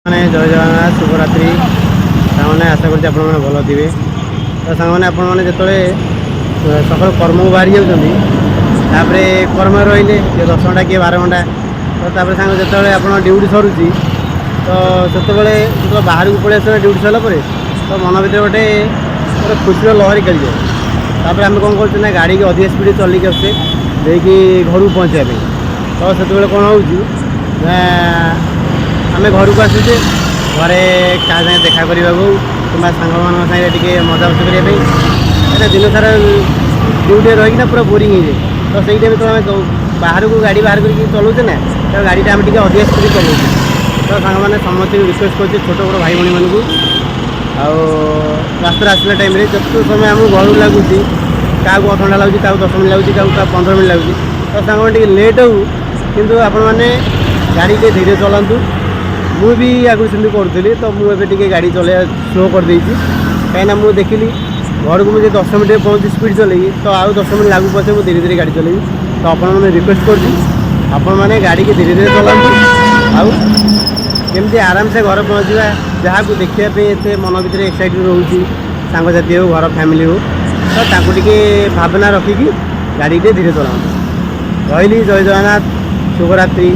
जय जगन्नाथ शुभरात्रि सामने आशा करते आप भल थे तो सांगने आपने जो सकाल कर्म को बाहरी जाऊँगी कर्म रही 10 घंटा किए 12 घंटा तो सांग जो आप ड्यूटी सरुची तो से बाहर को पलि आस ड्यूटी सरला तो मन भर गोटे खुशी लहरी खेल जाए आम कौन कर गाड़ी की अधिक स्पीड चलिक आसे देखिए घर को पहुँचापी तो से कौन हो आम घर को आसुचे घरे क्या सागे देखा करने को कि सांग मान सागे मजा मस्ती करने दिन सारा ड्यूटी रही पूरा बोरिंग हो जाए तो सही टाइम तो आम बाहर को गाड़ी बाहर कर चलाऊे ना तो गाड़ी आम अधिक स्पीड चलाऊे तो सांग मैंने समस्त रिक्वेस्ट कर छोट बड़ भाई भाई मानू रास्ता आसला टाइम जो समय आमको घर लगुच क्या 8 घंटा लगुच क्या 10 मिनट लगुच क्या 15 मिनट लगुच तो सांग टे लेट हो कि आपण मैंने गाड़ी के धीरे चलातु मुझे आगुरी सेमती करी तो मुझे गाड़ी चल स्लो कर देती कहीं मुझे देखिली घर को मुझे 10 मिनट पहुँची स्पीड चलेगी तो आउ 10 मिनट लागू पचे मुझे धीरे धीरे गाड़ी चलेगी तो आपण मैंने रिक्वेस्ट कर गाड़ी के धीरे धीरे चलातु आउ केमती आराम से घर पहुँचा जहाँ को देखापी एत मन भर एक्साइटेड रोचे सांगसाथी हो घर फैमिली हो तो टे भावना रखिकी गाड़ी टे धीरे चलाऊँ रही जय जगन्नाथ शुभरात्रि।